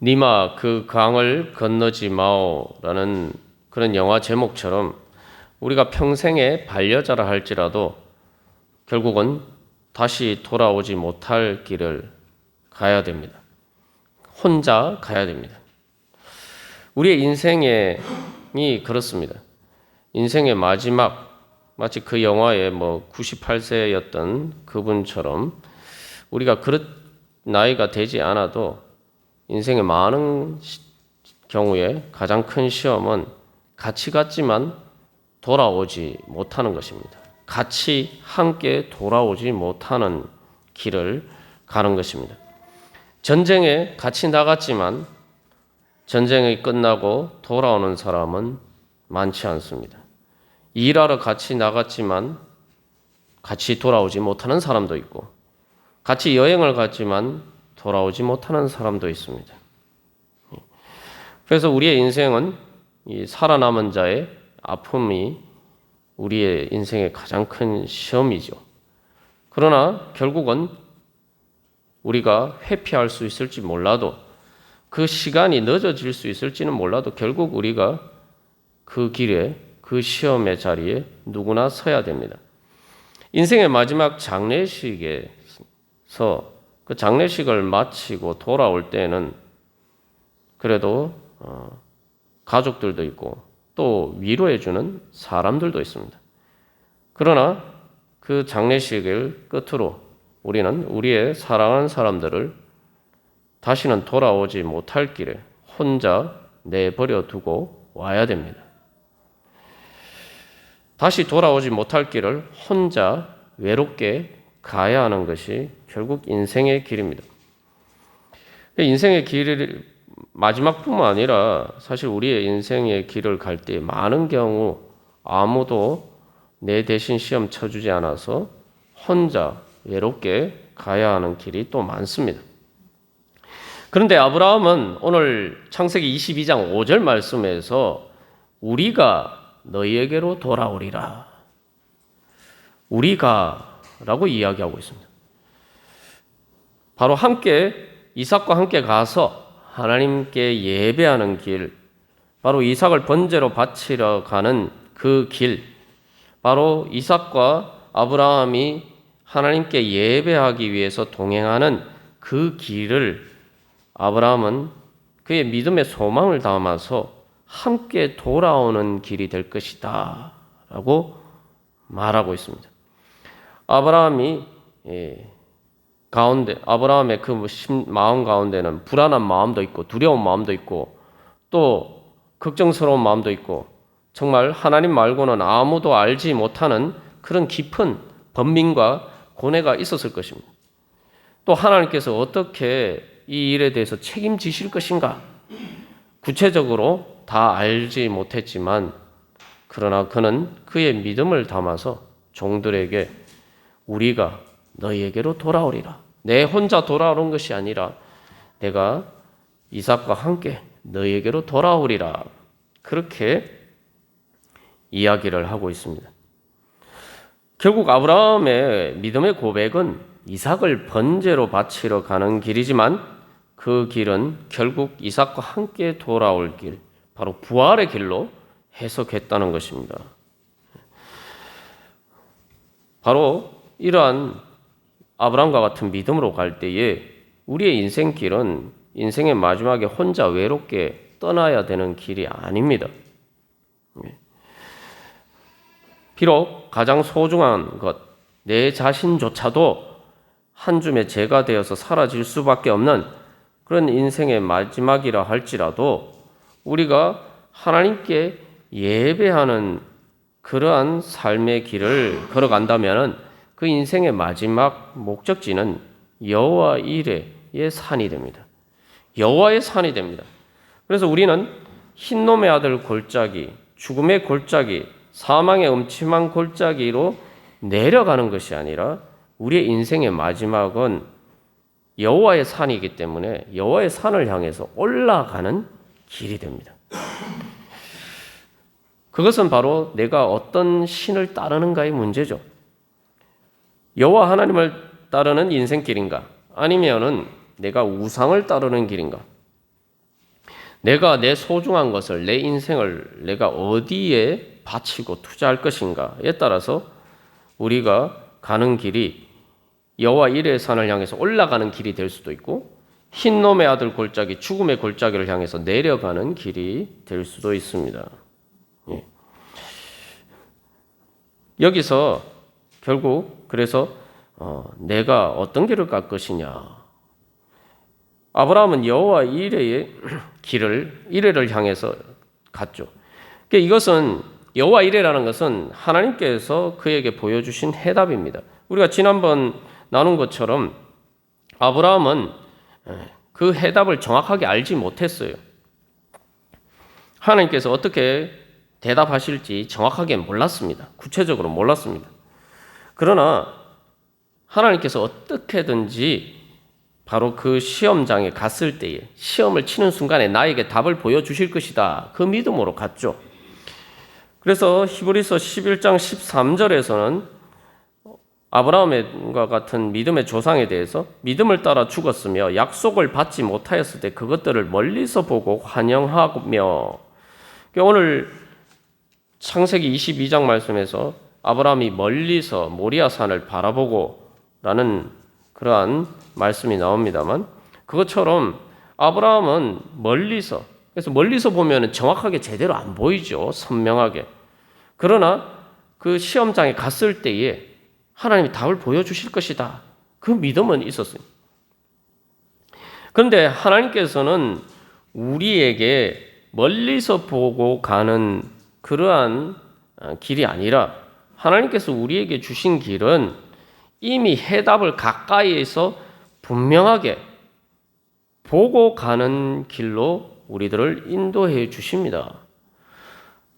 니마 그 강을 건너지 마오라는 그런 영화 제목처럼 우리가 평생에 반려자라 할지라도 결국은 다시 돌아오지 못할 길을 가야 됩니다. 혼자 가야 됩니다. 우리의 인생이 그렇습니다. 인생의 마지막, 마치 그 영화의 98세였던 그분처럼 우리가 나이가 되지 않아도 인생의 많은 경우에 가장 큰 시험은 같이 갔지만 돌아오지 못하는 것입니다. 같이 함께 돌아오지 못하는 길을 가는 것입니다. 전쟁에 같이 나갔지만 전쟁이 끝나고 돌아오는 사람은 많지 않습니다. 일하러 같이 나갔지만 같이 돌아오지 못하는 사람도 있고, 같이 여행을 갔지만 돌아오지 못하는 사람도 있습니다. 그래서 우리의 인생은 이 살아남은 자의 아픔이 우리의 인생의 가장 큰 시험이죠. 그러나 결국은 우리가 회피할 수 있을지 몰라도, 그 시간이 늦어질 수 있을지는 몰라도 결국 우리가 그 길에, 그 시험의 자리에 누구나 서야 됩니다. 인생의 마지막 장례식에서 그 장례식을 마치고 돌아올 때는 그래도 가족들도 있고 또 위로해주는 사람들도 있습니다. 그러나 그 장례식을 끝으로 우리는 우리의 사랑하는 사람들을 다시는 돌아오지 못할 길에 혼자 내버려 두고 와야 됩니다. 다시 돌아오지 못할 길을 혼자 외롭게 가야 하는 것이 결국 인생의 길입니다. 인생의 길을 마지막뿐만 아니라 사실 우리의 인생의 길을 갈 때 많은 경우 아무도 내 대신 시험 쳐주지 않아서 혼자 외롭게 가야 하는 길이 또 많습니다. 그런데 아브라함은 오늘 창세기 22장 5절 말씀에서 우리가 너희에게로 돌아오리라, 우리가 라고 이야기하고 있습니다. 바로 함께 이삭과 함께 가서 하나님께 예배하는 길, 바로 이삭을 번제로 바치러 가는 그 길, 바로 이삭과 아브라함이 하나님께 예배하기 위해서 동행하는 그 길을 아브라함은 그의 믿음의 소망을 담아서 함께 돌아오는 길이 될 것이다 라고 말하고 있습니다. 아브라함의 그 마음 가운데는 불안한 마음도 있고 두려운 마음도 있고 또 걱정스러운 마음도 있고 정말 하나님 말고는 아무도 알지 못하는 그런 깊은 번민과 고뇌가 있었을 것입니다. 또 하나님께서 어떻게 이 일에 대해서 책임지실 것인가 구체적으로 다 알지 못했지만 그러나 그는 그의 믿음을 담아서 종들에게 우리가 너희에게로 돌아오리라, 내 혼자 돌아오는 것이 아니라 내가 이삭과 함께 너희에게로 돌아오리라, 그렇게 이야기를 하고 있습니다. 결국 아브라함의 믿음의 고백은 이삭을 번제로 바치러 가는 길이지만 그 길은 결국 이삭과 함께 돌아올 길, 바로 부활의 길로 해석했다는 것입니다. 바로 이러한 아브라함과 같은 믿음으로 갈 때에 우리의 인생길은 인생의 마지막에 혼자 외롭게 떠나야 되는 길이 아닙니다. 비록 가장 소중한 것, 내 자신조차도 한 줌의 재가 되어서 사라질 수밖에 없는 그런 인생의 마지막이라 할지라도 우리가 하나님께 예배하는 그러한 삶의 길을 걸어간다면 그 인생의 마지막 목적지는 여호와 이레의 산이 됩니다. 여호와의 산이 됩니다. 그래서 우리는 흰놈의 아들 골짜기, 죽음의 골짜기, 사망의 음침한 골짜기로 내려가는 것이 아니라 우리의 인생의 마지막은 여호와의 산이기 때문에 여호와의 산을 향해서 올라가는 길이 됩니다. 그것은 바로 내가 어떤 신을 따르는가의 문제죠. 여호와 하나님을 따르는 인생길인가? 아니면은 내가 우상을 따르는 길인가? 내가 내 소중한 것을, 내 인생을 내가 어디에 바치고 투자할 것인가에 따라서 우리가 가는 길이 여호와 이레의 산을 향해서 올라가는 길이 될 수도 있고, 흰놈의 아들 골짜기, 죽음의 골짜기를 향해서 내려가는 길이 될 수도 있습니다. 예. 여기서 결국 그래서 내가 어떤 길을 갈 것이냐. 아브라함은 여호와 이레의 이레를 향해서 갔죠. 그러니까 이것은 여호와 이레라는 것은 하나님께서 그에게 보여주신 해답입니다. 우리가 지난번 나눈 것처럼 아브라함은 그 해답을 정확하게 알지 못했어요. 하나님께서 어떻게 대답하실지 정확하게 몰랐습니다. 구체적으로 몰랐습니다. 그러나 하나님께서 어떻게든지 바로 그 시험장에 갔을 때에, 시험을 치는 순간에 나에게 답을 보여주실 것이다, 그 믿음으로 갔죠. 그래서 히브리서 11장 13절에서는 아브라함과 같은 믿음의 조상에 대해서 믿음을 따라 죽었으며 약속을 받지 못하였을 때 그것들을 멀리서 보고 환영하며, 오늘 창세기 22장 말씀에서 아브라함이 멀리서 모리아산을 바라보고 라는 그러한 말씀이 나옵니다만, 그것처럼 아브라함은 멀리서, 그래서 멀리서 보면 정확하게 제대로 안 보이죠, 선명하게. 그러나 그 시험장에 갔을 때에 하나님이 답을 보여주실 것이다, 그 믿음은 있었어요. 그런데 하나님께서는 우리에게 멀리서 보고 가는 그러한 길이 아니라, 하나님께서 우리에게 주신 길은 이미 해답을 가까이에서 분명하게 보고 가는 길로 우리들을 인도해 주십니다.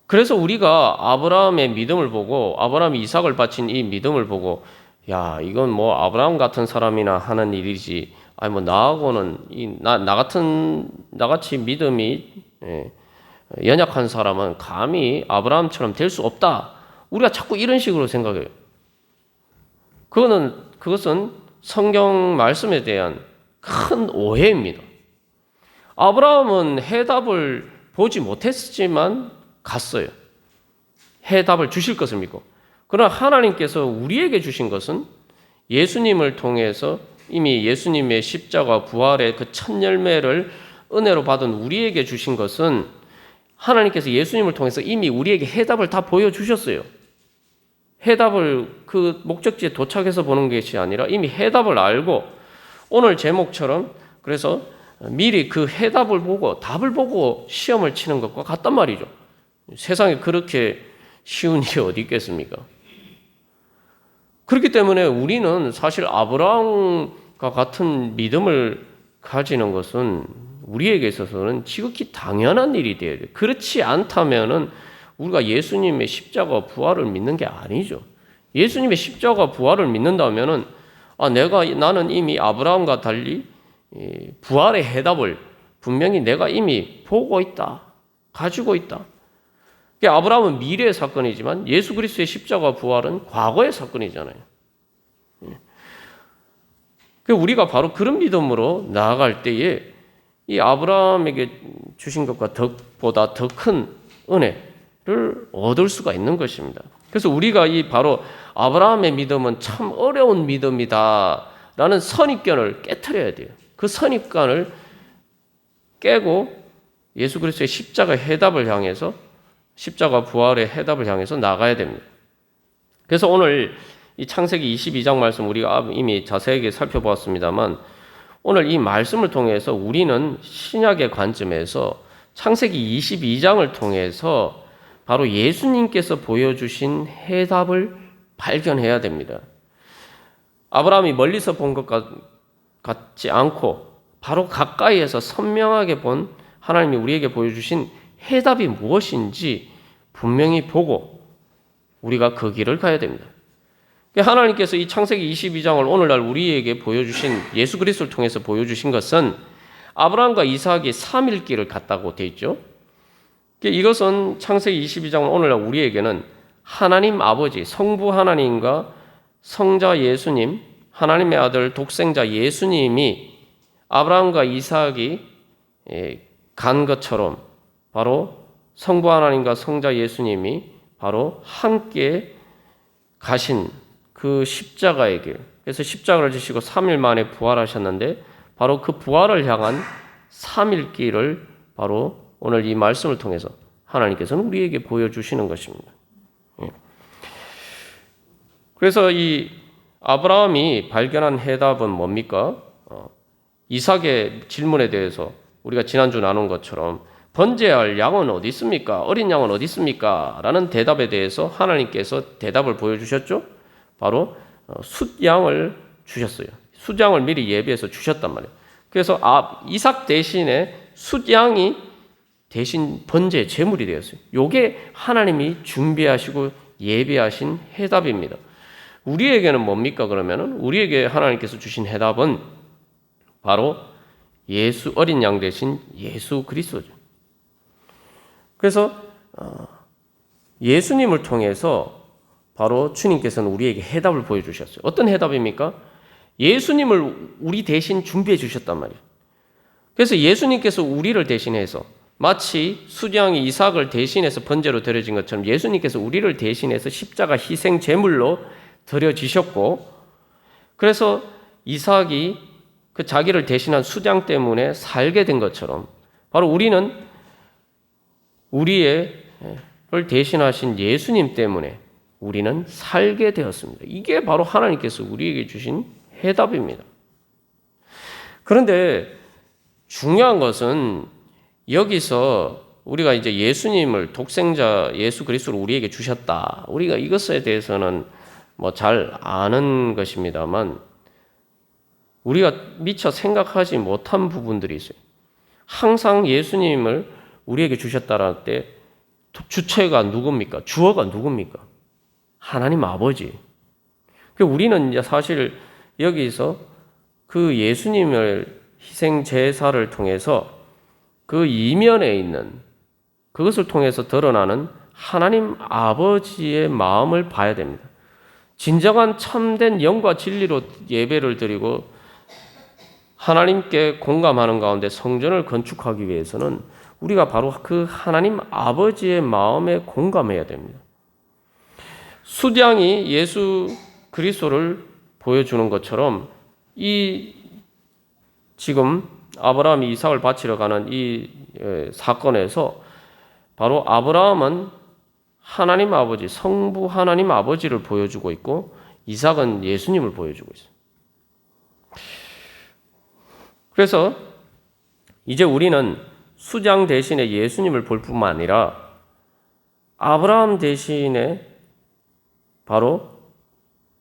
그래서 우리가 아브라함의 믿음을 보고, 아브라함이 이삭을 바친 이 믿음을 보고, 야, 이건 뭐 아브라함 같은 사람이나 하는 일이지, 아니 뭐 나하고는 나같이 믿음이 연약한 사람은 감히 아브라함처럼 될 수 없다, 우리가 자꾸 이런 식으로 생각해요. 그것은 성경 말씀에 대한 큰 오해입니다. 아브라함은 해답을 보지 못했지만 갔어요. 해답을 주실 것을 믿고. 그러나 하나님께서 우리에게 주신 것은 예수님을 통해서 이미 예수님의 십자가 부활의 그 첫 열매를 은혜로 받은 우리에게 주신 것은, 하나님께서 예수님을 통해서 이미 우리에게 해답을 다 보여주셨어요. 해답을 그 목적지에 도착해서 보는 것이 아니라 이미 해답을 알고, 오늘 제목처럼 그래서 미리 그 해답을 보고 답을 보고 시험을 치는 것과 같단 말이죠. 세상에 그렇게 쉬운 일이 어디 있겠습니까? 그렇기 때문에 우리는 사실 아브라함과 같은 믿음을 가지는 것은 우리에게 있어서는 지극히 당연한 일이 되어야 돼요. 그렇지 않다면은 우리가 예수님의 십자가 부활을 믿는 게 아니죠. 예수님의 십자가 부활을 믿는다면은 나는 이미 아브라함과 달리 부활의 해답을 분명히 내가 이미 보고 있다, 가지고 있다. 아브라함은 미래의 사건이지만 예수 그리스도의 십자가 부활은 과거의 사건이잖아요. 우리가 바로 그런 믿음으로 나아갈 때에 이 아브라함에게 주신 것과 보다 더 큰 은혜를 얻을 수가 있는 것입니다. 그래서 우리가 이 바로 아브라함의 믿음은 참 어려운 믿음이다라는 선입견을 깨트려야 돼요. 그 선입견을 깨고 예수 그리스도의 십자가 해답을 향해서, 십자가 부활의 해답을 향해서 나가야 됩니다. 그래서 오늘 이 창세기 22장 말씀 우리가 이미 자세하게 살펴보았습니다만, 오늘 이 말씀을 통해서 우리는 신약의 관점에서 창세기 22장을 통해서 바로 예수님께서 보여주신 해답을 발견해야 됩니다. 아브라함이 멀리서 본 것 같지 않고 바로 가까이에서 선명하게 본 하나님이 우리에게 보여주신 해답이 무엇인지 분명히 보고 우리가 그 길을 가야 됩니다. 하나님께서 이 창세기 22장을 오늘날 우리에게 보여주신, 예수 그리스도를 통해서 보여주신 것은 아브라함과 이삭이 3일길을 갔다고 되어 있죠. 이것은 창세기 22장은 오늘날 우리에게는 하나님 아버지, 성부 하나님과 성자 예수님, 하나님의 아들 독생자 예수님이 아브라함과 이삭이 간 것처럼 바로 성부 하나님과 성자 예수님이 바로 함께 가신 그 십자가의 길, 그래서 십자가를 지시고 3일 만에 부활하셨는데 바로 그 부활을 향한 3일 길을 바로 오늘 이 말씀을 통해서 하나님께서는 우리에게 보여주시는 것입니다. 그래서 이 아브라함이 발견한 해답은 뭡니까? 이삭의 질문에 대해서 우리가 지난주 나눈 것처럼 번제할 양은 어디 있습니까? 어린 양은 어디 있습니까? 라는 대답에 대해서 하나님께서 대답을 보여주셨죠. 바로 숫양을 주셨어요. 숫양을 미리 예비해서 주셨단 말이에요. 그래서 이삭 대신에 숫양이 대신 번제 제물이 되었어요. 요게 하나님이 준비하시고 예비하신 해답입니다. 우리에게는 뭡니까? 그러면은 우리에게 하나님께서 주신 해답은 바로 예수 어린 양 대신 예수 그리스도죠. 그래서 예수님을 통해서 바로 주님께서는 우리에게 해답을 보여주셨어요. 어떤 해답입니까? 예수님을 우리 대신 준비해 주셨단 말이에요. 그래서 예수님께서 우리를 대신해서 마치 숫양이 이삭을 대신해서 번제로 드려진 것처럼 예수님께서 우리를 대신해서 십자가 희생 제물로 드려지셨고, 그래서 이삭이 그 자기를 대신한 숫양 때문에 살게 된 것처럼 바로 우리는 우리를 대신하신 예수님 때문에 우리는 살게 되었습니다. 이게 바로 하나님께서 우리에게 주신 해답입니다. 그런데 중요한 것은 여기서 우리가 이제 예수님을 독생자 예수 그리스도를 우리에게 주셨다. 우리가 이것에 대해서는 뭐 잘 아는 것입니다만 우리가 미처 생각하지 못한 부분들이 있어요. 항상 예수님을 우리에게 주셨다라 할 때 주체가 누굽니까? 주어가 누굽니까? 하나님 아버지. 우리는 이제 사실 여기서 그 예수님을 희생 제사를 통해서 그 이면에 있는 그것을 통해서 드러나는 하나님 아버지의 마음을 봐야 됩니다. 진정한 참된 영과 진리로 예배를 드리고 하나님께 공감하는 가운데 성전을 건축하기 위해서는 우리가 바로 그 하나님 아버지의 마음에 공감해야 됩니다. 숫양이 예수 그리스도를 보여주는 것처럼 이 지금 아브라함이 이삭을 바치러 가는 이 사건에서 바로 아브라함은 하나님 아버지, 성부 하나님 아버지를 보여주고 있고 이삭은 예수님을 보여주고 있어요. 그래서 이제 우리는 숫양 대신에 예수님을 볼 뿐만 아니라 아브라함 대신에 바로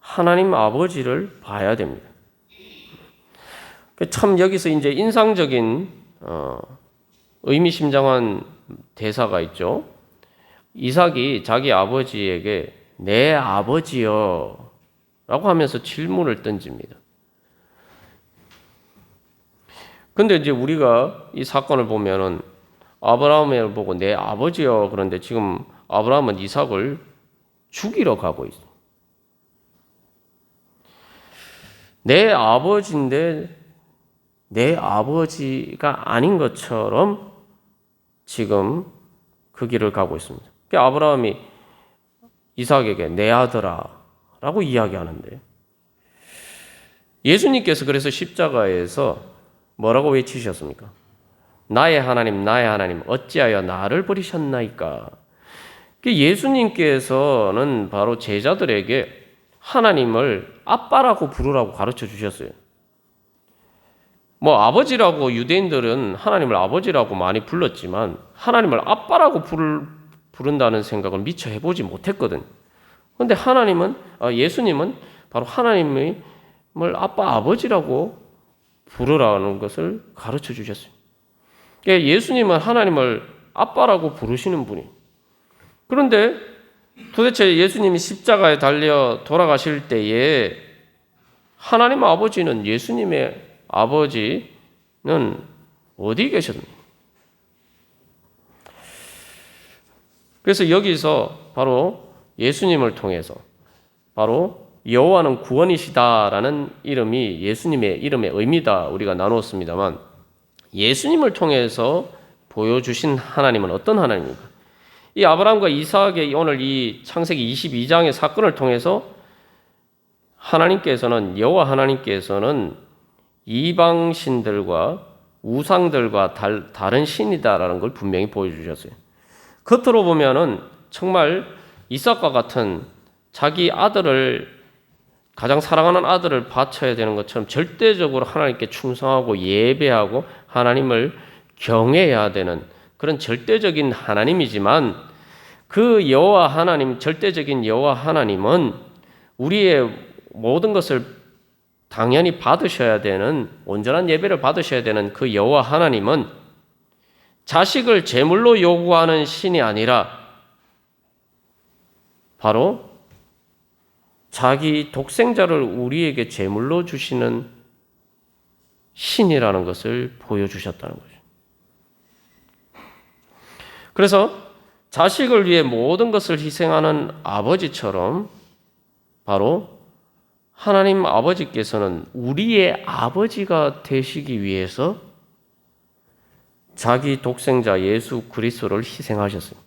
하나님 아버지를 봐야 됩니다. 참 여기서 이제 인상적인 의미심장한 대사가 있죠. 이삭이 자기 아버지에게 내 아버지여 라고 하면서 질문을 던집니다. 근데 이제 우리가 이 사건을 보면은 아브라함을 보고 내 아버지여 그런데 지금 아브라함은 이삭을 죽이러 가고 있어. 내 아버지인데 내 아버지가 아닌 것처럼 지금 그 길을 가고 있습니다. 아브라함이 이삭에게 내 아들아 라고 이야기하는데 예수님께서 그래서 십자가에서 뭐라고 외치셨습니까? 나의 하나님 어찌하여 나를 버리셨나이까? 예수님께서는 바로 제자들에게 하나님을 아빠라고 부르라고 가르쳐 주셨어요. 뭐 아버지라고 유대인들은 하나님을 아버지라고 많이 불렀지만 하나님을 아빠라고 부른다는 생각을 미처 해보지 못했거든. 그런데 예수님은 바로 하나님을 아빠 아버지라고 부르라는 것을 가르쳐 주셨어요. 예수님은 하나님을 아빠라고 부르시는 분이. 그런데 도대체 예수님이 십자가에 달려 돌아가실 때에 하나님 아버지는 예수님의 아버지는 어디 계셨습니까? 그래서 여기서 바로 예수님을 통해서 바로 여호와는 구원이시다라는 이름이 예수님의 이름의 의미다 우리가 나누었습니다만 예수님을 통해서 보여주신 하나님은 어떤 하나님입니까? 이 아브라함과 이삭의 오늘 이 창세기 22장의 사건을 통해서 여호와 하나님께서는 이방 신들과 우상들과 다른 신이다라는 걸 분명히 보여주셨어요. 겉으로 보면은 정말 이삭과 같은 자기 아들을, 가장 사랑하는 아들을 바쳐야 되는 것처럼 절대적으로 하나님께 충성하고 예배하고 하나님을 경외해야 되는 그런 절대적인 하나님이지만, 그 여호와 하나님, 절대적인 여호와 하나님은 우리의 모든 것을 당연히 받으셔야 되는, 온전한 예배를 받으셔야 되는 그 여호와 하나님은 자식을 제물로 요구하는 신이 아니라 바로 자기 독생자를 우리에게 제물로 주시는 신이라는 것을 보여주셨다는 거죠. 그래서 자식을 위해 모든 것을 희생하는 아버지처럼 바로 하나님 아버지께서는 우리의 아버지가 되시기 위해서 자기 독생자 예수 그리스도를 희생하셨어요.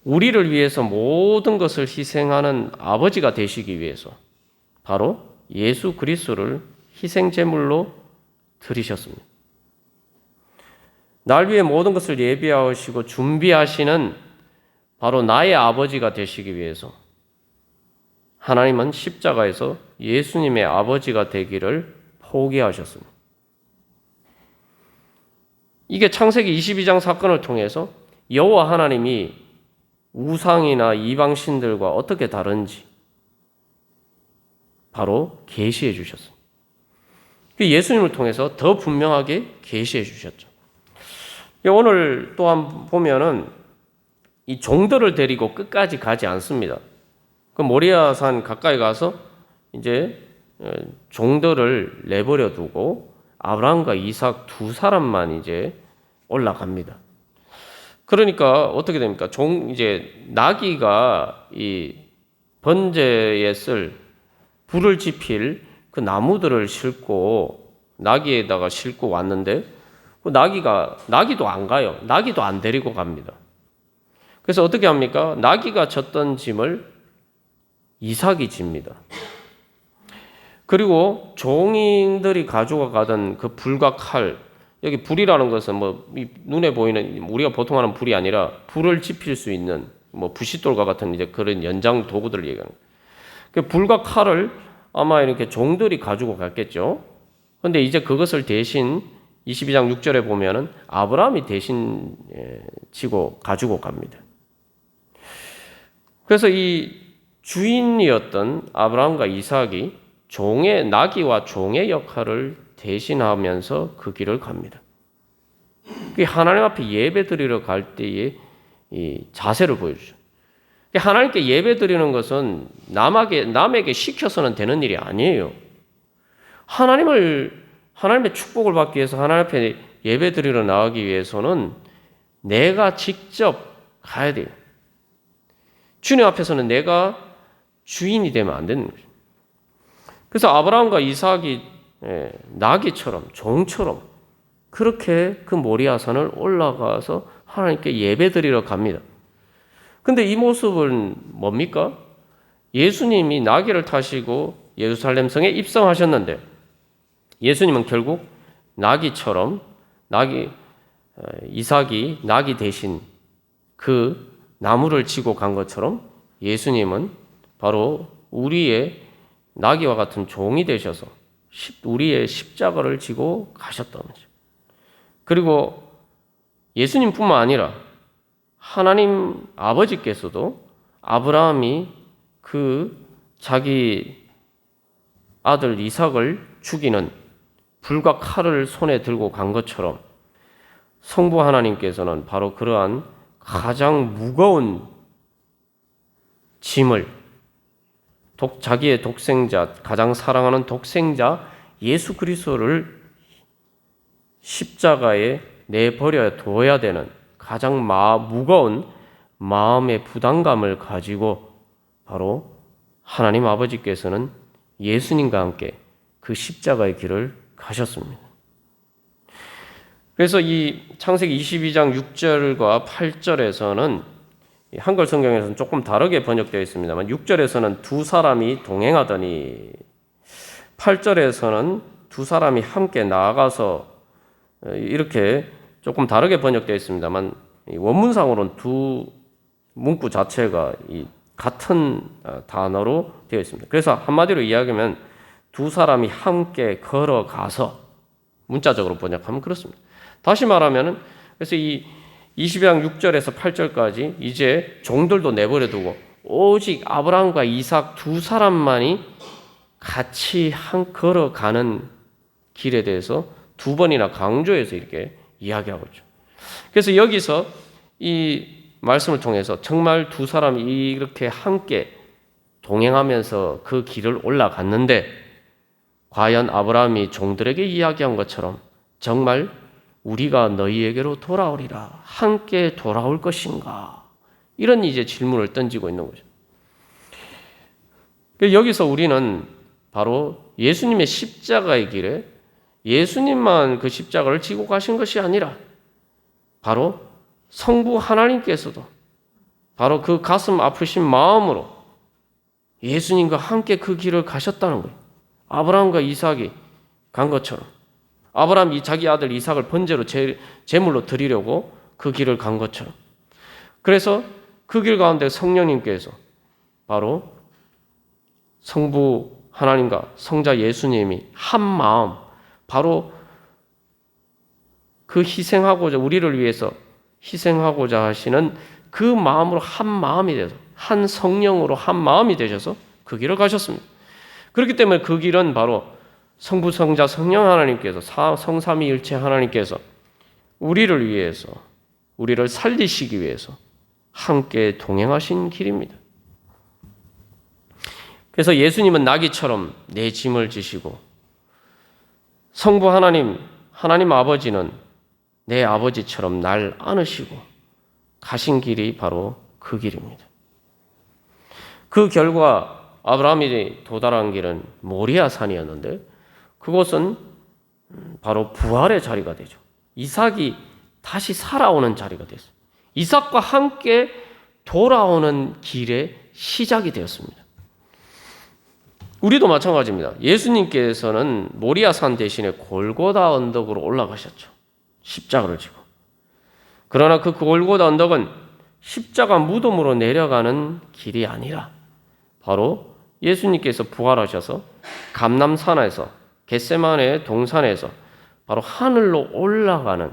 우리를 위해서 모든 것을 희생하는 아버지가 되시기 위해서 바로 예수 그리스도를 희생제물로 드리셨습니다. 날 위해 모든 것을 예비하시고 준비하시는 바로 나의 아버지가 되시기 위해서 하나님은 십자가에서 예수님의 아버지가 되기를 포기하셨습니다. 이게 창세기 22장 사건을 통해서 여호와 하나님이 우상이나 이방신들과 어떻게 다른지 바로 계시해 주셨습니다. 예수님을 통해서 더 분명하게 계시해 주셨죠. 오늘 또한 보면은 이 종들을 데리고 끝까지 가지 않습니다. 그 모리아산 가까이 가서 이제 종들을 내버려 두고 아브라함과 이삭 두 사람만 이제 올라갑니다. 그러니까 어떻게 됩니까? 이제 나귀가 이 번제에 쓸 불을 지필 그 나무들을 나귀에다가 싣고 왔는데 나귀도 안 가요. 나귀도 안 데리고 갑니다. 그래서 어떻게 합니까? 나귀가 졌던 짐을 이삭이 집니다. 그리고 종인들이 가지고 가던 그 불과 칼, 여기 불이라는 것은 눈에 보이는 우리가 보통 하는 불이 아니라 불을 지필 수 있는 부싯돌과 같은 이제 그런 연장 도구들을 얘기하는 거예요. 그 불과 칼을 아마 이렇게 종들이 가지고 갔겠죠. 그런데 이제 그것을 대신 22장 6절에 보면은 아브라함이 대신 가지고 갑니다. 그래서 이 주인이었던 아브라함과 이삭이 나귀와 종의 역할을 대신하면서 그 길을 갑니다. 하나님 앞에 예배 드리러 갈 때의 이 자세를 보여주죠. 하나님께 예배 드리는 것은 남에게 시켜서는 되는 일이 아니에요. 하나님의 축복을 받기 위해서 하나님 앞에 예배 드리러 나가기 위해서는 내가 직접 가야 돼요. 주님 앞에서는 내가 주인이 되면 안 되는 거죠. 그래서 아브라함과 이삭이 나귀처럼 종처럼 그렇게 그 모리아산을 올라가서 하나님께 예배드리러 갑니다. 근데 이 모습은 뭡니까? 예수님이 나귀를 타시고 예루살렘 성에 입성하셨는데 예수님은 결국 이삭이 나귀 대신 그 나무를 지고 간 것처럼 예수님은 바로 우리의 나귀와 같은 종이 되셔서 우리의 십자가를 지고 가셨다는 거죠. 그리고 예수님뿐만 아니라 하나님 아버지께서도 아브라함이 그 자기 아들 이삭을 죽이는 불과 칼을 손에 들고 간 것처럼 성부 하나님께서는 바로 그러한 가장 무거운 짐을 자기의 독생자, 가장 사랑하는 독생자 예수 그리스도를 십자가에 내버려 둬야 되는 가장 무거운 마음의 부담감을 가지고 바로 하나님 아버지께서는 예수님과 함께 그 십자가의 길을 가셨습니다. 그래서 이 창세기 22장 6절과 8절에서는 한글 성경에서는 조금 다르게 번역되어 있습니다만 6절에서는 두 사람이 동행하더니 8절에서는 두 사람이 함께 나아가서 이렇게 조금 다르게 번역되어 있습니다만 원문상으로는 두 문구 자체가 같은 단어로 되어 있습니다. 그래서 한마디로 이야기하면 두 사람이 함께 걸어가서 문자적으로 번역하면 그렇습니다. 다시 말하면 그래서 이 22장 6절에서 8절까지 이제 종들도 내버려두고 오직 아브라함과 이삭 두 사람만이 같이 걸어가는 길에 대해서 두 번이나 강조해서 이렇게 이야기하고 있죠. 그래서 여기서 이 말씀을 통해서 정말 두 사람이 이렇게 함께 동행하면서 그 길을 올라갔는데 과연 아브라함이 종들에게 이야기한 것처럼 정말 우리가 너희에게로 돌아오리라 함께 돌아올 것인가? 이런 이제 질문을 던지고 있는 거죠. 여기서 우리는 바로 예수님의 십자가의 길에 예수님만 그 십자가를 지고 가신 것이 아니라 바로 성부 하나님께서도 바로 그 가슴 아프신 마음으로 예수님과 함께 그 길을 가셨다는 거예요. 아브라함과 이삭이 간 것처럼 아브라함이 자기 아들 이삭을 번제로 제물로 드리려고 그 길을 간 것처럼 그래서 그 길 가운데 성령님께서 바로 성부 하나님과 성자 예수님이 한 마음 바로 그 희생하고자 우리를 위해서 희생하고자 하시는 그 마음으로 한 마음이 돼서 한 성령으로 한 마음이 되셔서 그 길을 가셨습니다. 그렇기 때문에 그 길은 바로 성부 성자 성령 하나님께서 성삼위일체 하나님께서 우리를 위해서 우리를 살리시기 위해서 함께 동행하신 길입니다. 그래서 예수님은 나귀처럼 내 짐을 지시고 성부 하나님 아버지는 내 아버지처럼 날 안으시고 가신 길이 바로 그 길입니다. 그 결과 아브라함이 도달한 길은 모리아 산이었는데 그곳은 바로 부활의 자리가 되죠. 이삭이 다시 살아오는 자리가 됐어요. 이삭과 함께 돌아오는 길의 시작이 되었습니다. 우리도 마찬가지입니다. 예수님께서는 모리아 산 대신에 골고다 언덕으로 올라가셨죠. 십자가를 지고. 그러나 그 골고다 언덕은 십자가 무덤으로 내려가는 길이 아니라 바로 예수님께서 부활하셔서 감람산에서 겟세마네 동산에서 바로 하늘로 올라가는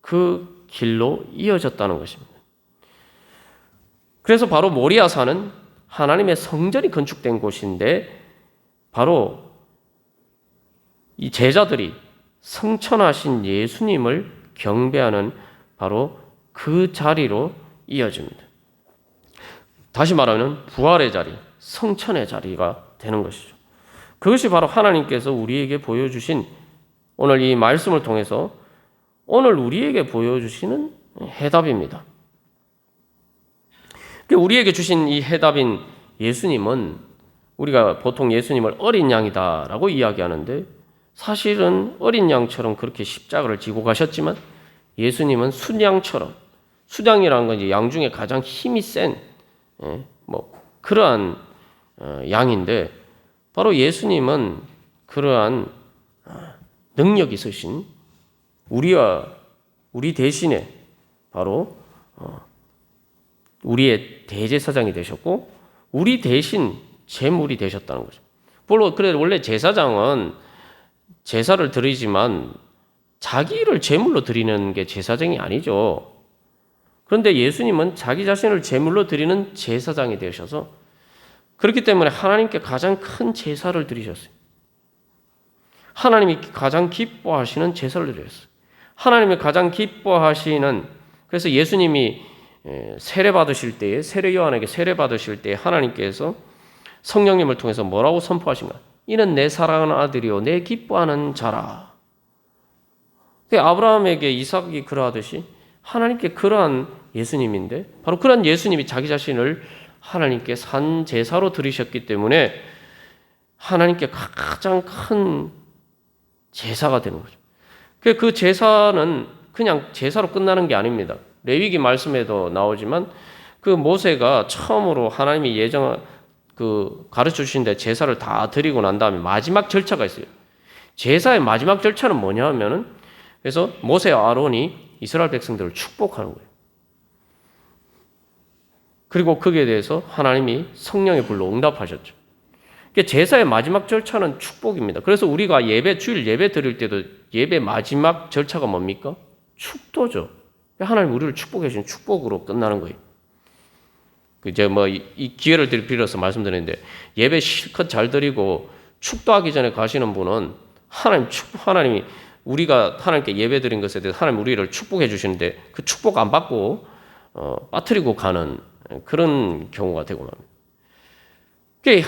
그 길로 이어졌다는 것입니다. 그래서 바로 모리아산은 하나님의 성전이 건축된 곳인데 바로 이 제자들이 성천하신 예수님을 경배하는 바로 그 자리로 이어집니다. 다시 말하면 부활의 자리, 성천의 자리가 되는 것이죠. 그것이 바로 하나님께서 우리에게 보여주신 오늘 이 말씀을 통해서 오늘 우리에게 보여주시는 해답입니다. 우리에게 주신 이 해답인 예수님은 우리가 보통 예수님을 어린 양이다라고 이야기하는데 사실은 어린 양처럼 그렇게 십자가를 지고 가셨지만 예수님은 순양처럼 순양이라는 건 이제 양 중에 가장 힘이 센 그러한 양인데 바로 예수님은 그러한 능력이 있으신 우리 대신에 바로 우리의 대제사장이 되셨고 우리 대신 제물이 되셨다는 거죠. 물론 그래 원래 제사장은 제사를 드리지만 자기를 제물로 드리는 게 제사장이 아니죠. 그런데 예수님은 자기 자신을 제물로 드리는 제사장이 되셔서 그렇기 때문에 하나님께 가장 큰 제사를 드리셨어요. 하나님이 가장 기뻐하시는 제사를 드렸어요. 하나님이 가장 기뻐하시는 그래서 예수님이 세례 받으실 때에 세례 요한에게 세례 받으실 때에 하나님께서 성령님을 통해서 뭐라고 선포하신가? 이는 내 사랑하는 아들이요 내 기뻐하는 자라. 아브라함에게 이삭이 그러하듯이 하나님께 그러한 예수님인데 바로 그러한 예수님이 자기 자신을 하나님께 산 제사로 드리셨기 때문에 하나님께 가장 큰 제사가 되는 거죠. 그 제사는 그냥 제사로 끝나는 게 아닙니다. 레위기 말씀에도 나오지만 그 모세가 처음으로 하나님이 가르쳐 주신데 제사를 다 드리고 난 다음에 마지막 절차가 있어요. 제사의 마지막 절차는 뭐냐 하면은 그래서 모세와 아론이 이스라엘 백성들을 축복하는 거예요. 그리고 거기에 대해서 하나님이 성령의 불로 응답하셨죠. 제사의 마지막 절차는 축복입니다. 그래서 우리가 주일 예배 드릴 때도 예배 마지막 절차가 뭡니까? 축도죠. 하나님 우리를 축복해 주신 축복으로 끝나는 거예요. 이제 이 기회를 빌어서 말씀드리는데 예배 실컷 잘 드리고 축도하기 전에 가시는 분은 하나님이 우리가 하나님께 예배 드린 것에 대해서 하나님 우리를 축복해 주시는데 그 축복 안 받고 빠뜨리고 가는 그런 경우가 되고 맙니다.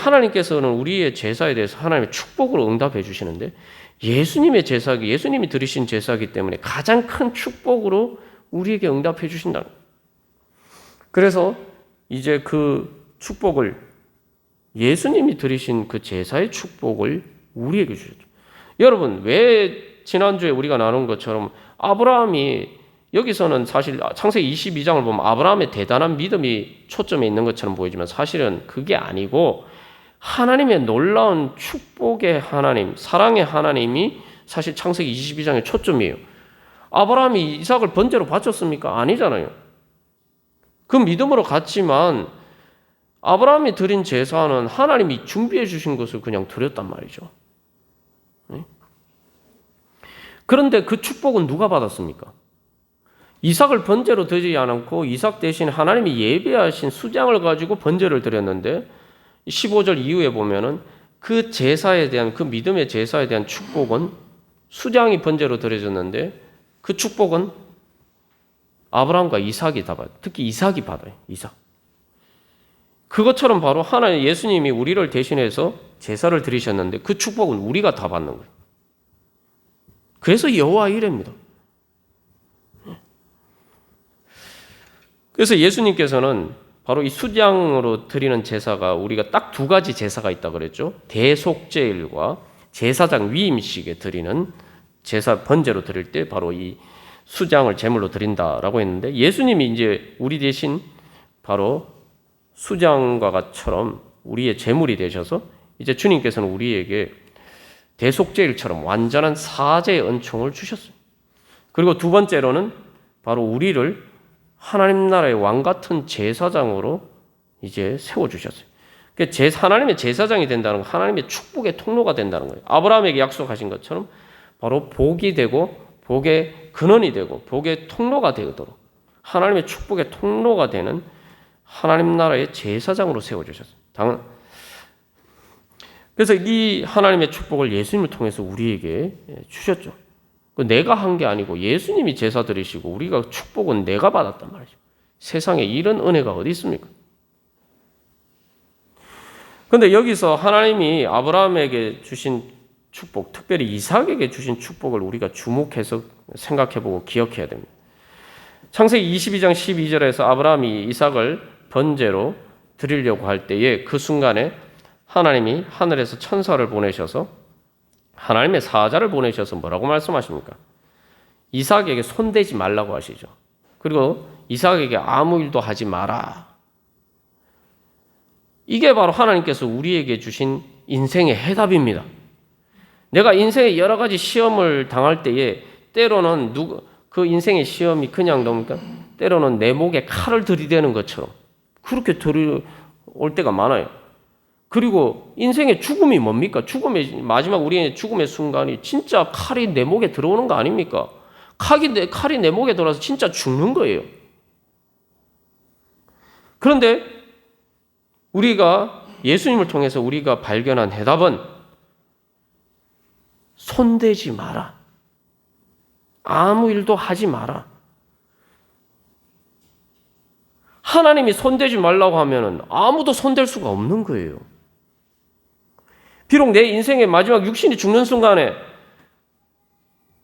하나님께서는 우리의 제사에 대해서 하나님의 축복으로 응답해 주시는데 예수님의 제사기, 예수님이 드리신 제사기 때문에 가장 큰 축복으로 우리에게 응답해 주신다. 그래서 이제 그 축복을 예수님이 드리신 그 제사의 축복을 우리에게 주셨죠. 여러분, 왜 지난주에 우리가 나눈 것처럼 아브라함이 여기서는 사실 창세기 22장을 보면 아브라함의 대단한 믿음이 초점에 있는 것처럼 보이지만 사실은 그게 아니고 하나님의 놀라운 축복의 하나님, 사랑의 하나님이 사실 창세기 22장의 초점이에요. 아브라함이 이삭을 번제로 바쳤습니까? 아니잖아요. 그 믿음으로 갔지만 아브라함이 드린 제사는 하나님이 준비해 주신 것을 그냥 드렸단 말이죠. 그런데 그 축복은 누가 받았습니까? 이삭을 번제로 드리지 않고 이삭 대신 하나님이 예배하신 수장을 가지고 번제를 드렸는데 15절 이후에 보면은 그 제사에 대한 그 믿음의 제사에 대한 축복은 수장이 번제로 드려졌는데 그 축복은 아브라함과 이삭이 다 받아요. 특히 이삭이 받아요. 이삭. 그것처럼 바로 하나님 예수님이 우리를 대신해서 제사를 드리셨는데 그 축복은 우리가 다 받는 거예요. 그래서 여호와 이레입니다. 그래서 예수님께서는 바로 이 수장으로 드리는 제사가 우리가 딱 두 가지 제사가 있다 그랬죠. 대속제일과 제사장 위임식에 드리는 제사 번제로 드릴 때 바로 이 수장을 제물로 드린다라고 했는데 예수님이 이제 우리 대신 바로 수장과 같처럼 우리의 제물이 되셔서 이제 주님께서는 우리에게 대속제일처럼 완전한 사죄의 은총을 주셨어요. 그리고 두 번째로는 바로 우리를 하나님 나라의 왕 같은 제사장으로 이제 세워주셨어요. 하나님의 제사장이 된다는 건 하나님의 축복의 통로가 된다는 거예요. 아브라함에게 약속하신 것처럼 바로 복이 되고 복의 근원이 되고 복의 통로가 되도록 하나님의 축복의 통로가 되는 하나님 나라의 제사장으로 세워주셨어요. 그래서 이 하나님의 축복을 예수님을 통해서 우리에게 주셨죠. 내가 한 게 아니고 예수님이 제사 드리시고 우리가 축복은 내가 받았단 말이죠. 세상에 이런 은혜가 어디 있습니까? 그런데 여기서 하나님이 아브라함에게 주신 축복, 특별히 이삭에게 주신 축복을 우리가 주목해서 생각해보고 기억해야 됩니다. 창세기 22장 12절에서 아브라함이 이삭을 번제로 드리려고 할 때에 그 순간에 하나님이 하늘에서 천사를 보내셔서 하나님의 사자를 보내셔서 뭐라고 말씀하십니까? 이삭에게 손대지 말라고 하시죠. 그리고 이삭에게 아무 일도 하지 마라. 이게 바로 하나님께서 우리에게 주신 인생의 해답입니다. 내가 인생의 여러 가지 시험을 당할 때에 때로는 그 인생의 시험이 그냥 넘으니까 때로는 내 목에 칼을 들이대는 것처럼 그렇게 들어올 때가 많아요. 그리고 인생의 죽음이 뭡니까? 마지막 우리의 죽음의 순간이 진짜 칼이 내 목에 들어오는 거 아닙니까? 칼이 내 목에 들어와서 진짜 죽는 거예요. 그런데 우리가 예수님을 통해서 우리가 발견한 해답은 손대지 마라. 아무 일도 하지 마라. 하나님이 손대지 말라고 하면은 아무도 손댈 수가 없는 거예요. 비록 내 인생의 마지막 육신이 죽는 순간에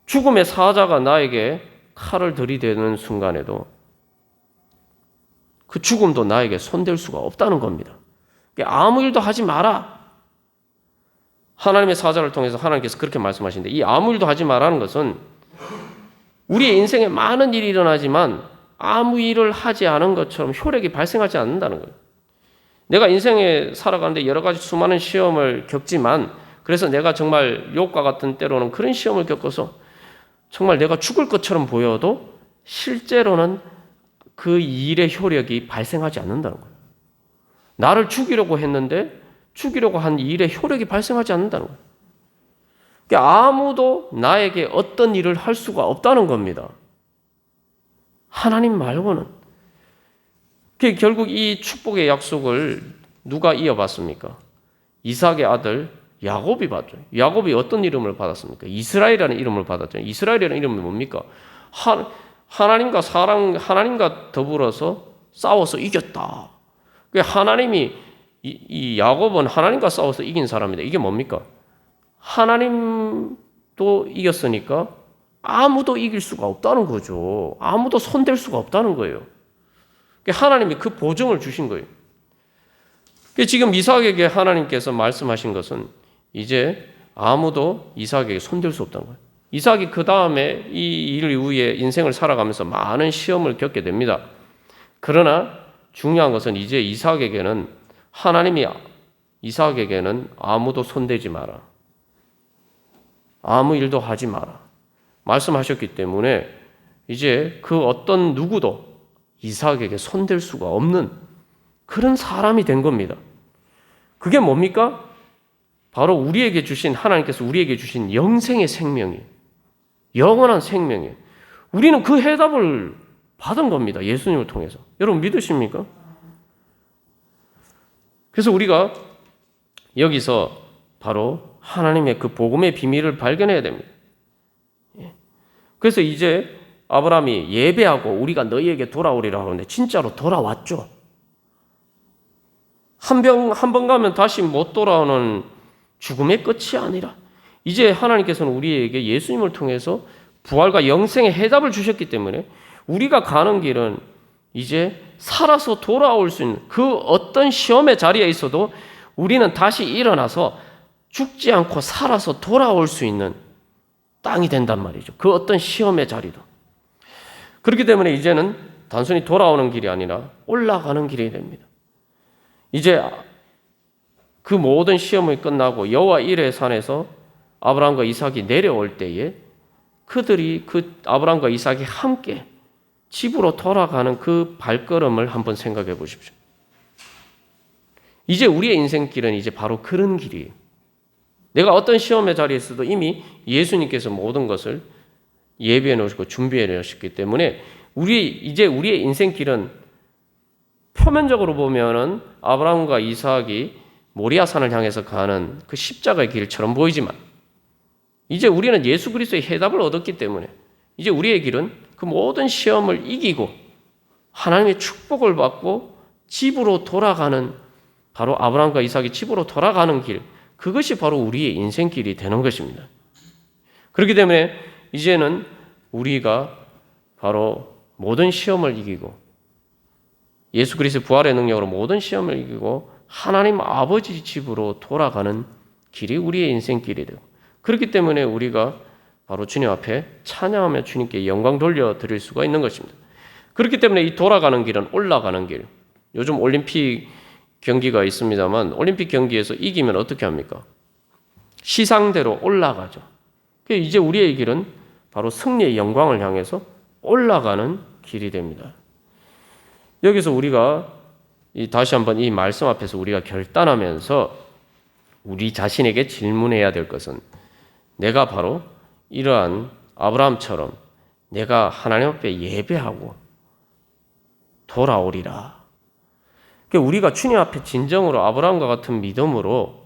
죽음의 사자가 나에게 칼을 들이대는 순간에도 그 죽음도 나에게 손댈 수가 없다는 겁니다. 아무 일도 하지 마라. 하나님의 사자를 통해서 하나님께서 그렇게 말씀하시는데 이 아무 일도 하지 마라는 것은 우리의 인생에 많은 일이 일어나지만 아무 일을 하지 않은 것처럼 효력이 발생하지 않는다는 거예요. 내가 인생에 살아가는데 여러 가지 수많은 시험을 겪지만 그래서 내가 정말 욥과 같은 때로는 그런 시험을 겪어서 정말 내가 죽을 것처럼 보여도 실제로는 그 일의 효력이 발생하지 않는다는 거예요. 나를 죽이려고 했는데 죽이려고 한 일의 효력이 발생하지 않는다는 거예요. 그러니까 아무도 나에게 어떤 일을 할 수가 없다는 겁니다. 하나님 말고는. 결국 이 축복의 약속을 누가 이어받습니까? 이삭의 아들 야곱이 받죠. 야곱이 어떤 이름을 받았습니까? 이스라엘이라는 이름을 받았죠. 이스라엘이라는 이름은 뭡니까? 하나님과 더불어서 싸워서 이겼다. 하나님이 이 야곱은 하나님과 싸워서 이긴 사람이다. 이게 뭡니까? 하나님도 이겼으니까 아무도 이길 수가 없다는 거죠. 아무도 손댈 수가 없다는 거예요. 하나님이 그 보증을 주신 거예요. 지금 이삭에게 하나님께서 말씀하신 것은 이제 아무도 이삭에게 손댈 수 없다는 거예요. 이삭이 그 다음에 이 일 이후에 인생을 살아가면서 많은 시험을 겪게 됩니다. 그러나 중요한 것은 이제 하나님이 이삭에게는 아무도 손대지 마라. 아무 일도 하지 마라. 말씀하셨기 때문에 이제 그 어떤 누구도 이삭에게 손댈 수가 없는 그런 사람이 된 겁니다. 그게 뭡니까? 바로 하나님께서 우리에게 주신 영생의 생명이에요. 영원한 생명이에요. 우리는 그 해답을 받은 겁니다. 예수님을 통해서. 여러분 믿으십니까? 그래서 우리가 여기서 바로 하나님의 그 복음의 비밀을 발견해야 됩니다. 그래서 이제 아브라함이 예배하고 우리가 너희에게 돌아오리라 하는데 진짜로 돌아왔죠. 한 번 가면 다시 못 돌아오는 죽음의 끝이 아니라 이제 하나님께서는 우리에게 예수님을 통해서 부활과 영생의 해답을 주셨기 때문에 우리가 가는 길은 이제 살아서 돌아올 수 있는 그 어떤 시험의 자리에 있어도 우리는 다시 일어나서 죽지 않고 살아서 돌아올 수 있는 땅이 된단 말이죠. 그 어떤 시험의 자리도. 그렇기 때문에 이제는 단순히 돌아오는 길이 아니라 올라가는 길이 됩니다. 이제 그 모든 시험이 끝나고 여호와 이레 산에서 아브라함과 이삭이 내려올 때에 그들이 아브라함과 이삭이 함께 집으로 돌아가는 그 발걸음을 한번 생각해 보십시오. 이제 우리의 인생길은 이제 바로 그런 길이에요. 내가 어떤 시험의 자리에 있어도 이미 예수님께서 모든 것을 예비해 놓으시고 준비해 놓으셨기 때문에 이제 우리의 인생길은 표면적으로 보면은 아브라함과 이삭이 모리아산을 향해서 가는 그 십자가의 길처럼 보이지만 이제 우리는 예수 그리스도의 해답을 얻었기 때문에 이제 우리의 길은 그 모든 시험을 이기고 하나님의 축복을 받고 집으로 돌아가는 바로 아브라함과 이삭이 집으로 돌아가는 길, 그것이 바로 우리의 인생길이 되는 것입니다. 그렇기 때문에 이제는 우리가 바로 모든 시험을 이기고 예수 그리스도의 부활의 능력으로 모든 시험을 이기고 하나님 아버지 집으로 돌아가는 길이 우리의 인생길이 되고 그렇기 때문에 우리가 바로 주님 앞에 찬양하며 주님께 영광 돌려드릴 수가 있는 것입니다. 그렇기 때문에 이 돌아가는 길은 올라가는 길. 요즘 올림픽 경기가 있습니다만 올림픽 경기에서 이기면 어떻게 합니까? 시상대로 올라가죠. 이제 우리의 길은 바로 승리의 영광을 향해서 올라가는 길이 됩니다. 여기서 우리가 다시 한번 이 말씀 앞에서 우리가 결단하면서 우리 자신에게 질문해야 될 것은 내가 바로 이러한 아브라함처럼 내가 하나님 앞에 예배하고 돌아오리라. 우리가 주님 앞에 진정으로 아브라함과 같은 믿음으로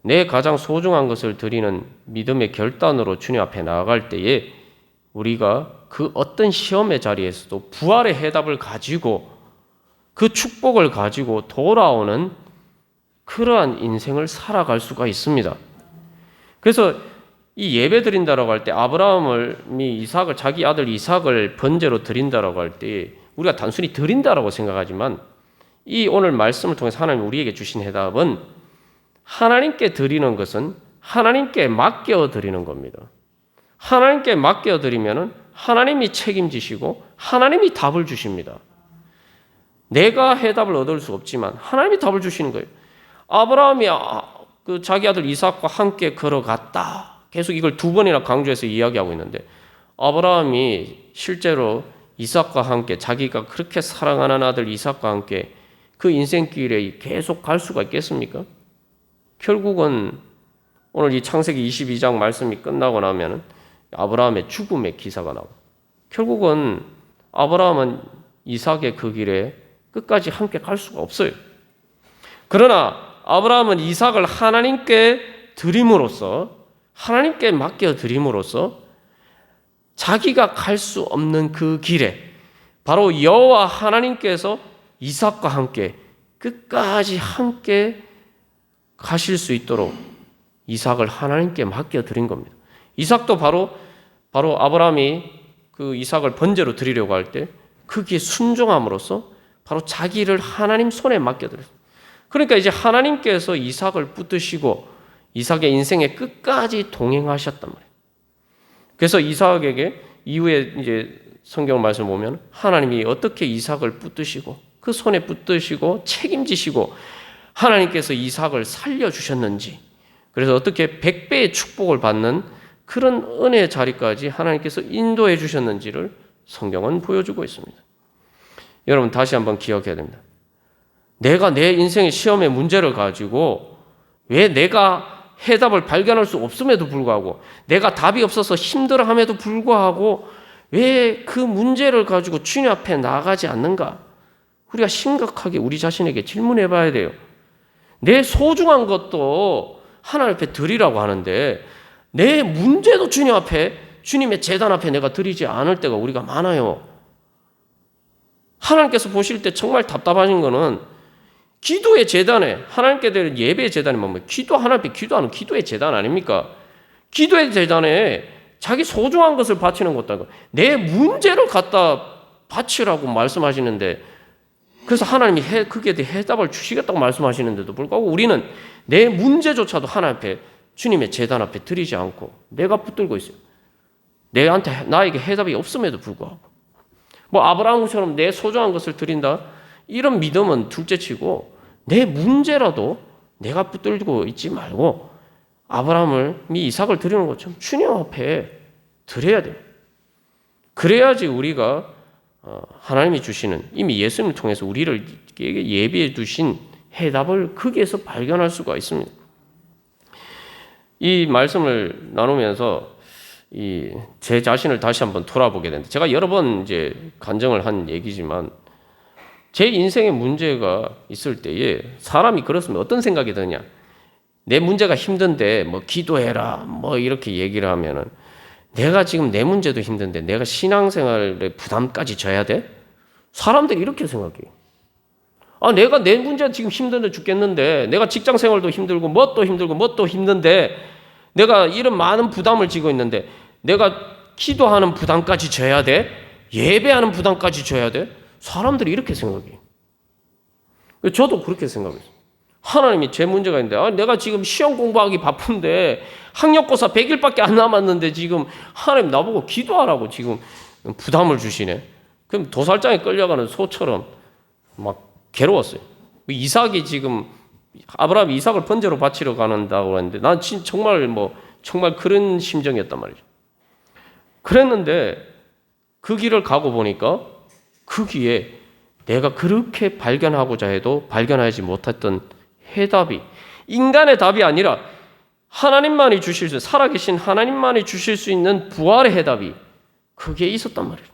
내 가장 소중한 것을 드리는 믿음의 결단으로 주님 앞에 나아갈 때에 우리가 그 어떤 시험의 자리에서도 부활의 해답을 가지고 그 축복을 가지고 돌아오는 그러한 인생을 살아갈 수가 있습니다. 그래서 이 예배 드린다라고 할 때 아브라함이 자기 아들 이삭을 번제로 드린다라고 할 때 우리가 단순히 드린다라고 생각하지만 이 오늘 말씀을 통해서 하나님 우리에게 주신 해답은 하나님께 드리는 것은 하나님께 맡겨 드리는 겁니다. 하나님께 맡겨 드리면은 하나님이 책임지시고 하나님이 답을 주십니다. 내가 해답을 얻을 수 없지만 하나님이 답을 주시는 거예요. 아브라함이 자기 아들 이삭과 함께 걸어갔다. 계속 이걸 두 번이나 강조해서 이야기하고 있는데, 아브라함이 실제로 이삭과 함께, 자기가 그렇게 사랑하는 아들 이삭과 함께 그 인생길에 계속 갈 수가 있겠습니까? 결국은 오늘 이 창세기 22장 말씀이 끝나고 나면 아브라함의 죽음의 기사가 나오고, 결국은 아브라함은 이삭의 그 길에 끝까지 함께 갈 수가 없어요. 그러나 아브라함은 이삭을 하나님께 드림으로써, 하나님께 맡겨드림으로써 자기가 갈 수 없는 그 길에 바로 여호와 하나님께서 이삭과 함께 끝까지 함께 가실 수 있도록 이삭을 하나님께 맡겨드린 겁니다. 이삭도 바로 아브라함이 그 이삭을 번제로 드리려고 할 때 거기에 순종함으로써 바로 자기를 하나님 손에 맡겨드렸어요. 그러니까 이제 하나님께서 이삭을 붙드시고 이삭의 인생의 끝까지 동행하셨단 말이에요. 그래서 이삭에게 이후에 이제 성경 말씀 보면 하나님이 어떻게 이삭을 붙드시고 그 손에 붙드시고 책임지시고 하나님께서 이삭을 살려주셨는지, 그래서 어떻게 100배의 축복을 받는 그런 은혜의 자리까지 하나님께서 인도해 주셨는지를 성경은 보여주고 있습니다. 여러분 다시 한번 기억해야 됩니다. 내가 내 인생의 시험의 문제를 가지고 왜 내가 해답을 발견할 수 없음에도 불구하고, 내가 답이 없어서 힘들어함에도 불구하고 왜 그 문제를 가지고 주님 앞에 나아가지 않는가? 우리가 심각하게 우리 자신에게 질문해 봐야 돼요. 내 소중한 것도 하나님 앞에 드리라고 하는데 내 문제도 주님 앞에, 주님의 제단 앞에 내가 드리지 않을 때가 우리가 많아요. 하나님께서 보실 때 정말 답답하신 거는 기도의 제단에, 하나님께 드리는 예배의 제단에 보면 기도, 하나님 앞에 기도하는 기도의 제단 아닙니까? 기도의 제단에 자기 소중한 것을 바치는 것도 아니고 내 문제를 갖다 바치라고 말씀하시는데, 그래서 하나님이 그게 대해 해답을 주시겠다고 말씀하시는데도 불구하고 우리는 내 문제조차도 하나님 앞에, 주님의 제단 앞에 드리지 않고 내가 붙들고 있어요. 나에게 해답이 없음에도 불구하고. 뭐 아브라함처럼 내 소중한 것을 드린다, 이런 믿음은 둘째치고 내 문제라도 내가 붙들고 있지 말고 아브라함이 이삭을 드리는 것처럼 주님 앞에 드려야 돼요. 그래야지 우리가 하나님이 주시는, 이미 예수님을 통해서 우리를 예비해 두신 해답을 거기에서 발견할 수가 있습니다. 이 말씀을 나누면서 제 자신을 다시 한번 돌아보게 되는데, 제가 여러 번 이제 간증을 한 얘기지만 제 인생에 문제가 있을 때에 사람이 그렇으면 어떤 생각이 드냐? 내 문제가 힘든데 뭐 기도해라 뭐 이렇게 얘기를 하면은, 내가 지금 내 문제도 힘든데 내가 신앙생활의 부담까지 져야 돼? 사람들이 이렇게 생각해요. 내가 내 문제가 지금 힘든데 죽겠는데, 내가 직장생활도 힘들고 뭣도 힘들고 뭣도 힘든데 내가 이런 많은 부담을 지고 있는데 내가 기도하는 부담까지 져야 돼? 예배하는 부담까지 져야 돼? 사람들이 이렇게 생각해요. 저도 그렇게 생각했어요. 하나님이 제 문제가 있는데 내가 지금 시험 공부하기 바쁜데 학력고사 100일밖에 안 남았는데 지금 하나님 나보고 기도하라고 지금 부담을 주시네. 그럼 도살장에 끌려가는 소처럼 막 괴로웠어요. 이삭이 지금, 아브라함이 이삭을 번제로 바치러 가는다고 했는데 난 정말 그런 심정이었단 말이죠. 그랬는데 그 길을 가고 보니까 거기에 내가 그렇게 발견하고자 해도 발견하지 못했던 해답이, 인간의 답이 아니라 하나님만이 주실 수, 살아계신 하나님만이 주실 수 있는 부활의 해답이 그게 있었단 말이에요.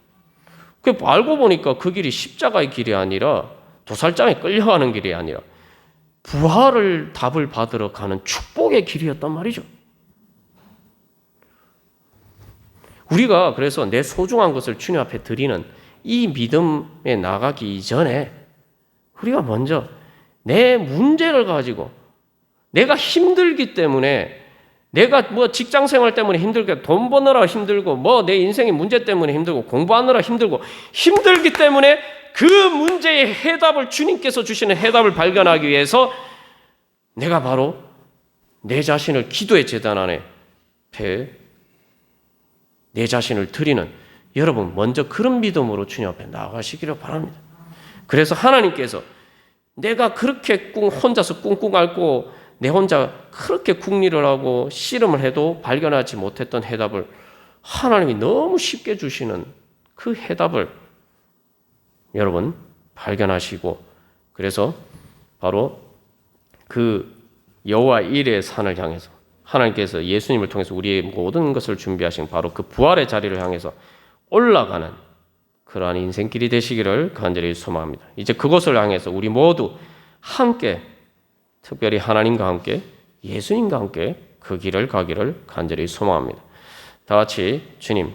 그 알고 보니까 그 길이 십자가의 길이 아니라, 도살장에 끌려가는 길이 아니라 부활을 답을 받으러 가는 축복의 길이었단 말이죠. 우리가 그래서 내 소중한 것을 주님 앞에 드리는 이 믿음에 나가기 이전에 우리가 먼저 내 문제를 가지고, 내가 힘들기 때문에, 내가 뭐 직장 생활 때문에 힘들고 돈 버느라 힘들고 뭐 내 인생의 문제 때문에 힘들고 공부하느라 힘들기 때문에 그 문제의 해답을, 주님께서 주시는 해답을 발견하기 위해서 내가 바로 내 자신을 기도의 제단 안에 내 자신을 드리는 여러분 먼저 그런 믿음으로 주님 앞에 나아가시기를 바랍니다. 그래서 하나님께서 내가 그렇게 혼자서 꿍꿍 앓고 내 혼자 그렇게 궁리를 하고 씨름을 해도 발견하지 못했던 해답을 하나님이 너무 쉽게 주시는 그 해답을 여러분 발견하시고, 그래서 바로 그 여호와 일의 산을 향해서 하나님께서 예수님을 통해서 우리의 모든 것을 준비하신 바로 그 부활의 자리를 향해서 올라가는 그러한 인생길이 되시기를 간절히 소망합니다. 이제 그것을 향해서 우리 모두 함께, 특별히 하나님과 함께, 예수님과 함께 그 길을 가기를 간절히 소망합니다. 다 같이 주님